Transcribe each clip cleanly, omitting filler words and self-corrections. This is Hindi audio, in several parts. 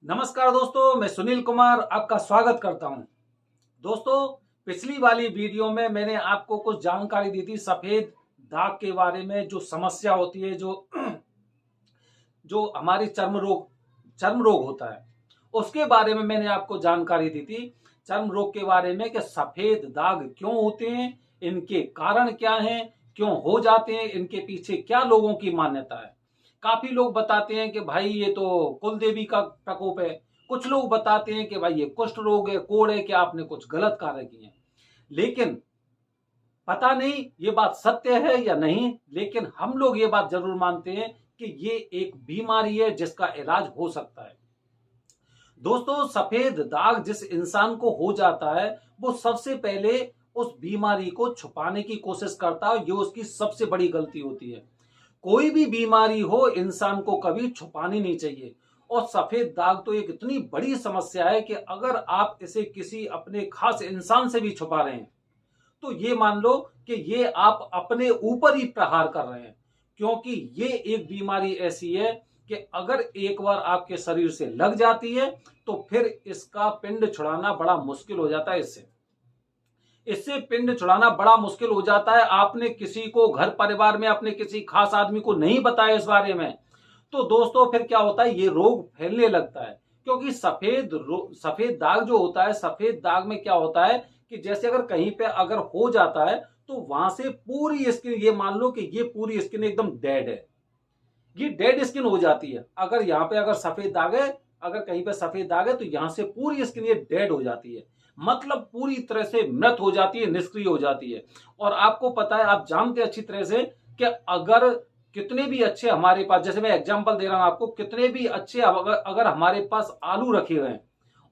नमस्कार दोस्तों, मैं सुनील कुमार आपका स्वागत करता हूं। दोस्तों, पिछली वाली वीडियो में मैंने आपको कुछ जानकारी दी थी सफेद दाग के बारे में। जो समस्या होती है, जो जो हमारी चर्म रोग होता है, उसके बारे में मैंने आपको जानकारी दी थी। चर्म रोग के बारे में कि सफेद दाग क्यों होते हैं, इनके कारण क्या हैं, क्यों हो जाते हैं, इनके पीछे क्या लोगों की मान्यता है। काफी लोग बताते हैं कि भाई ये तो कुल देवी का प्रकोप है। कुछ लोग बताते हैं कि भाई ये कुष्ठ रोग है, कोढ़ है, कि आपने कुछ गलत कार्य किए हैं। लेकिन पता नहीं ये बात सत्य है या नहीं, लेकिन हम लोग ये बात जरूर मानते हैं कि ये एक बीमारी है जिसका इलाज हो सकता है। दोस्तों, सफेद दाग जिस इंसान को हो जाता है, वो सबसे पहले उस बीमारी को छुपाने की कोशिश करता है। ये उसकी सबसे बड़ी गलती होती है। कोई भी बीमारी हो, इंसान को कभी छुपानी नहीं चाहिए। और सफेद दाग तो एक इतनी बड़ी समस्या है कि अगर आप इसे किसी अपने खास इंसान से भी छुपा रहे हैं, तो ये मान लो कि ये आप अपने ऊपर ही प्रहार कर रहे हैं। क्योंकि ये एक बीमारी ऐसी है कि अगर एक बार आपके शरीर से लग जाती है, तो फिर इसका पिंड छुड़ाना बड़ा मुश्किल हो जाता है। इससे इससे पिंड छुड़ाना बड़ा मुश्किल हो जाता है। आपने किसी को घर परिवार में अपने किसी खास आदमी को नहीं बताया इस बारे में, तो दोस्तों फिर क्या होता है, ये रोग फैलने लगता है। क्योंकि सफेद दाग जो होता है, सफेद दाग में क्या होता है कि जैसे अगर कहीं पे अगर हो जाता है, तो वहां से पूरी स्किन, ये मान लो कि ये पूरी स्किन एकदम डेड है। ये डेड स्किन हो जाती है। अगर यहाँ पे अगर सफेद दाग है, अगर कहीं पे सफेद दाग है, तो यहां से पूरी स्किन ये डेड हो जाती है। मतलब पूरी तरह से मृत हो जाती है, निष्क्रिय हो जाती है। और आपको पता है, आप जानते हैं अच्छी तरह से कि अगर कितने भी अच्छे हमारे पास, जैसे मैं एग्जांपल दे रहा हूं आपको, कितने भी अच्छे अगर हमारे पास आलू रखे हुए हैं,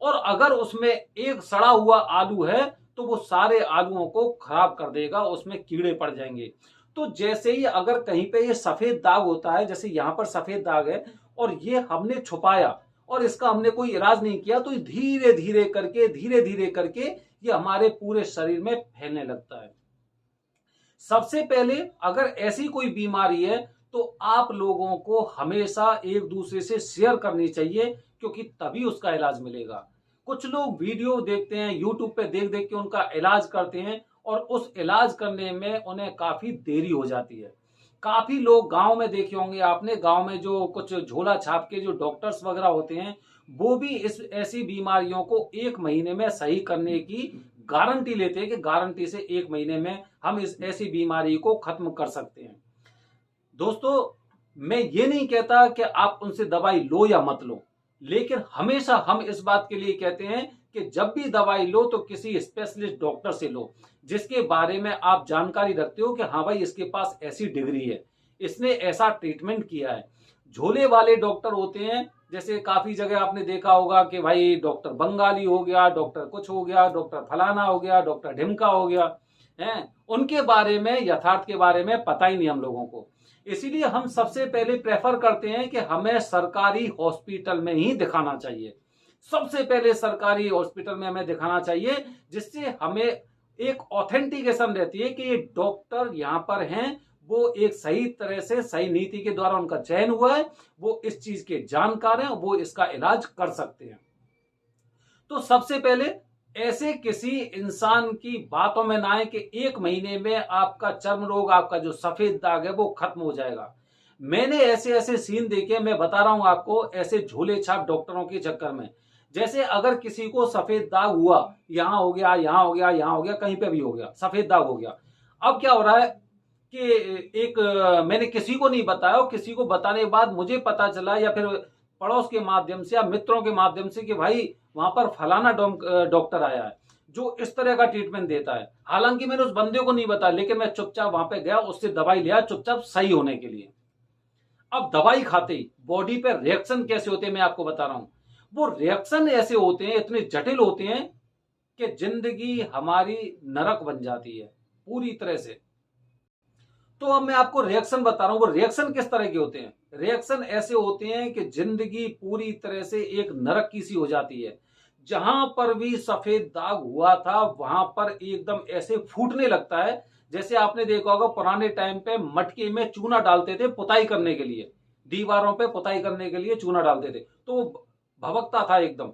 और अगर उसमें एक सड़ा हुआ आलू है, तो वो सारे आलूओं को खराब कर देगा, उसमें कीड़े पड़ जाएंगे। तो जैसे ही अगर कहीं पे ये सफेद दाग होता है, जैसे यहां पर सफेद दाग है, और ये हमने छुपाया और इसका हमने कोई इलाज नहीं किया, तो धीरे धीरे करके ये हमारे पूरे शरीर में फैलने लगता है। सबसे पहले अगर ऐसी कोई बीमारी है, तो आप लोगों को हमेशा एक दूसरे से शेयर करनी चाहिए, क्योंकि तभी उसका इलाज मिलेगा। कुछ लोग वीडियो देखते हैं, यूट्यूब पे देख देख के उनका इलाज करते हैं, और उस इलाज करने में उन्हें काफी देरी हो जाती है। काफी लोग गांव में देखे होंगे आपने, गांव में जो कुछ झोला छाप के जो डॉक्टर्स वगैरह होते हैं, वो भी इस ऐसी बीमारियों को 1 महीने में सही करने की गारंटी लेते हैं कि गारंटी से 1 महीने में हम इस ऐसी बीमारी को खत्म कर सकते हैं। दोस्तों, मैं ये नहीं कहता कि आप उनसे दवाई लो या मत लो, लेकिन हमेशा हम इस बात के लिए कहते हैं कि जब भी दवाई लो, तो किसी स्पेशलिस्ट डॉक्टर से लो, जिसके बारे में आप जानकारी रखते हो कि हाँ भाई, इसके पास ऐसी डिग्री है, इसने ऐसा ट्रीटमेंट किया है। झोले वाले डॉक्टर होते हैं, जैसे काफी जगह आपने देखा होगा कि भाई डॉक्टर बंगाली हो गया, डॉक्टर कुछ हो गया, डॉक्टर फलाना हो गया, डॉक्टर ढिमका हो गया है, उनके बारे में, यथार्थ के बारे में पता ही नहीं हम लोगों को। इसीलिए हम सबसे पहले प्रेफर करते हैं कि हमें सरकारी हॉस्पिटल में ही दिखाना चाहिए। सबसे पहले सरकारी हॉस्पिटल में हमें दिखाना चाहिए, जिससे हमें एक ऑथेंटिकेशन रहती है कि ये डॉक्टर यहाँ पर हैं, वो एक सही तरह से, सही नीति के द्वारा उनका चयन हुआ है, वो इस चीज के जानकार हैं, वो इसका इलाज कर सकते हैं। तो सबसे पहले ऐसे किसी इंसान की बातों में ना आए कि 1 महीने में आपका चर्म रोग, आपका जो सफेद दाग है, वो खत्म हो जाएगा। मैंने ऐसे ऐसे सीन देखे, मैं बता रहा हूं आपको, ऐसे झोले छाप डॉक्टरों के चक्कर में। जैसे अगर किसी को सफेद दाग हुआ, यहां हो गया, यहां हो गया, यहां हो गया, कहीं पे भी हो गया, सफेद दाग हो गया। अब क्या हो रहा है कि मैंने किसी को नहीं बताया, और किसी को बताने के बाद मुझे पता चला, या फिर पड़ोस के माध्यम से या मित्रों के माध्यम से, कि भाई वहां पर फलाना डॉक्टर आया है जो इस तरह का ट्रीटमेंट देता है। हालांकि मैंने उस बंदे को नहीं बताया, लेकिन मैं चुपचाप वहां पे गया, उससे दवाई लिया, चुपचाप सही होने के लिए। अब दवाई खाते ही बॉडी पे रिएक्शन कैसे होते हैं, मैं आपको बता रहा हूं। वो रिएक्शन ऐसे होते हैं, इतने जटिल होते हैं, कि जिंदगी हमारी नरक बन जाती है पूरी तरह से। तो अब मैं आपको रिएक्शन बता रहा हूं, वो रिएक्शन किस तरह के होते हैं। रिएक्शन ऐसे होते हैं कि जिंदगी पूरी तरह से एक नरक की सी हो जाती है। जहां पर भी सफेद दाग हुआ था, वहां पर एकदम ऐसे फूटने लगता है। जैसे आपने देखा होगा, पुराने टाइम पे मटके में चूना डालते थे पुताई करने के लिए, दीवारों पे पुताई करने के लिए चूना डालते थे, तो भभकता था एकदम।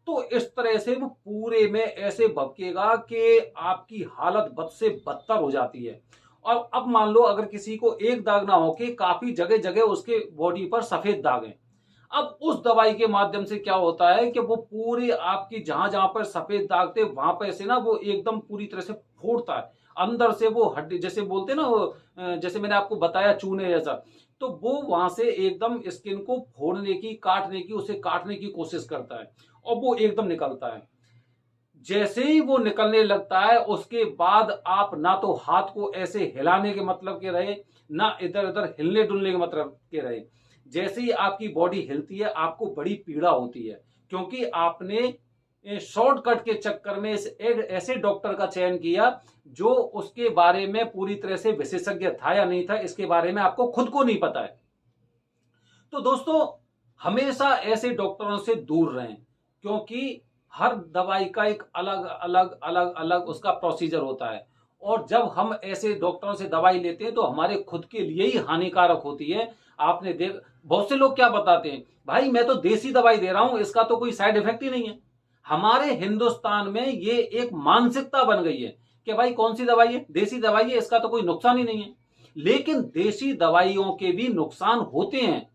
तो इस तरह से वो पूरे में ऐसे भभकेगा कि आपकी हालत बद से बदतर हो जाती है। और अब मान लो अगर किसी को एक दाग ना हो के काफी जगह जगह उसके बॉडी पर सफेद दाग हैं। अब उस दवाई के माध्यम से क्या होता है कि वो पूरे आपकी जहां जहां पर सफेद दाग थे वहां पर से ना वो एकदम पूरी तरह से फोड़ता है। अंदर से वो हड्डी जैसे बोलते हैं ना वो जैसे मैंने आपको बताया चूने जैसा, तो वो वहां से एकदम स्किन को फोड़ने की काटने की उसे काटने की कोशिश करता है और वो एकदम निकलता है। जैसे ही वो निकलने लगता है उसके बाद आप ना तो हाथ को ऐसे हिलाने के मतलब के रहे, ना इधर उधर हिलने डुलने के मतलब के रहे। जैसे ही आपकी बॉडी हिलती है आपको बड़ी पीड़ा होती है, क्योंकि आपने शॉर्टकट के चक्कर में इस ऐसे डॉक्टर का चयन किया जो उसके बारे में पूरी तरह से विशेषज्ञ था या नहीं था इसके बारे में आपको खुद को नहीं पता है। तो दोस्तों, हमेशा ऐसे डॉक्टरों से दूर रहें, क्योंकि हर दवाई का एक अलग अलग अलग अलग उसका प्रोसीजर होता है। और जब हम ऐसे डॉक्टरों से दवाई लेते हैं तो हमारे खुद के लिए ही हानिकारक होती है। आपने देख, बहुत से लोग क्या बताते हैं, भाई मैं तो देसी दवाई दे रहा हूं, इसका तो कोई साइड इफेक्ट ही नहीं है। हमारे हिंदुस्तान में ये एक मानसिकता बन गई है कि भाई कौन सी दवाई है, देसी दवाई है, इसका तो कोई नुकसान ही नहीं है। लेकिन देसी दवाइयों के भी नुकसान होते हैं।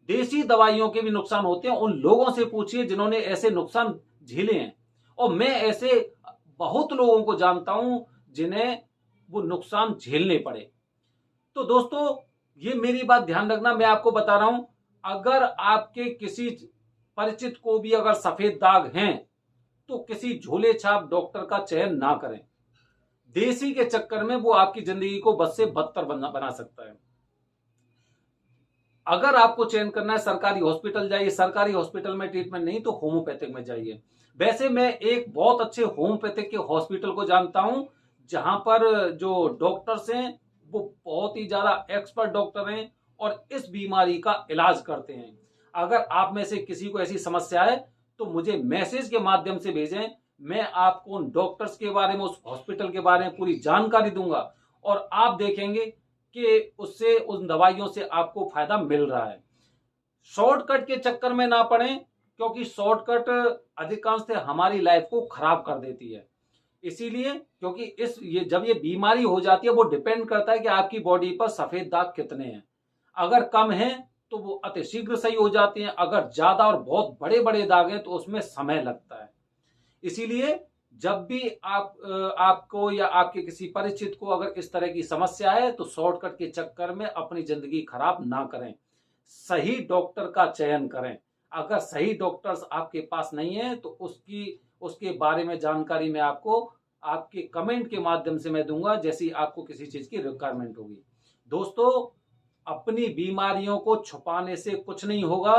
देसी दवाइयों के भी नुकसान होते हैं। उन लोगों से पूछिए जिन्होंने ऐसे नुकसान झेले हैं। और मैं ऐसे बहुत लोगों को जानता हूं जिन्हें वो नुकसान झेलने पड़े। तो दोस्तों, ये मेरी बात ध्यान रखना, मैं आपको बता रहा हूं, अगर आपके किसी परिचित को भी अगर सफेद दाग हैं तो किसी झोले छाप डॉक्टर का चयन ना करें। देसी के चक्कर में वो आपकी जिंदगी को बद से बदतर बना सकता है। अगर आपको चयन करना है सरकारी हॉस्पिटल जाइए, सरकारी हॉस्पिटल में ट्रीटमेंट नहीं तो होम्योपैथिक में जाइए। वैसे मैं एक बहुत अच्छे होम्योपैथिक के हॉस्पिटल को जानता हूं जहां पर जो डॉक्टर्स हैं वो बहुत ही ज्यादा एक्सपर्ट डॉक्टर हैं और इस बीमारी का इलाज करते हैं। अगर आप में से किसी को ऐसी समस्या है तो मुझे मैसेज के माध्यम से भेजें। मैं आपको उन डॉक्टर्स के बारे में, उस हॉस्पिटल के बारे में पूरी जानकारी दूंगा और आप देखेंगे कि उससे, उन दवाइयों से आपको फायदा मिल रहा है। शॉर्टकट के चक्कर में ना पड़ें, क्योंकि शॉर्टकट अधिकांश से हमारी लाइफ को खराब कर देती है। इसीलिए, क्योंकि ये जब ये बीमारी हो जाती है वो डिपेंड करता है कि आपकी बॉडी पर सफेद दाग कितने हैं। अगर कम है तो वो अति शीघ्र सही हो जाते हैं, अगर ज्यादा और बहुत बड़े बड़े दाग हैं तो उसमें समय लगता है। इसीलिए जब भी आपको या आपके किसी परिचित को अगर इस तरह की समस्या है तो शॉर्टकट के चक्कर में अपनी जिंदगी खराब ना करें, सही डॉक्टर का चयन करें। अगर सही डॉक्टर्स आपके पास नहीं है तो उसके बारे में जानकारी मैं आपको आपके कमेंट के माध्यम से मैं दूंगा, जैसी आपको किसी चीज की रिक्वायरमेंट होगी। दोस्तों, अपनी बीमारियों को छुपाने से कुछ नहीं होगा,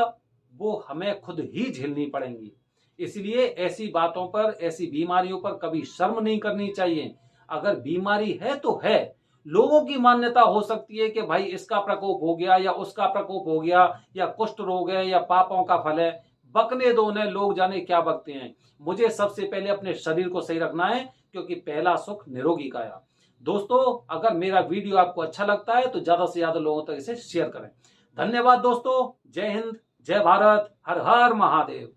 वो हमें खुद ही झेलनी पड़ेंगी। इसलिए ऐसी बातों पर, ऐसी बीमारियों पर कभी शर्म नहीं करनी चाहिए। अगर बीमारी है तो है। लोगों की मान्यता हो सकती है कि भाई इसका प्रकोप हो गया या उसका प्रकोप हो गया या कुष्ठ रोग है या पापों का फल है। बकने दो उन्हें, लोग जाने क्या बकते हैं। मुझे सबसे पहले अपने शरीर को सही रखना है, क्योंकि पहला सुख निरोगी काया। दोस्तों, अगर मेरा वीडियो आपको अच्छा लगता है तो ज्यादा से ज्यादा लोगों तक इसे शेयर करें। धन्यवाद दोस्तों। जय हिंद, जय भारत, हर हर महादेव।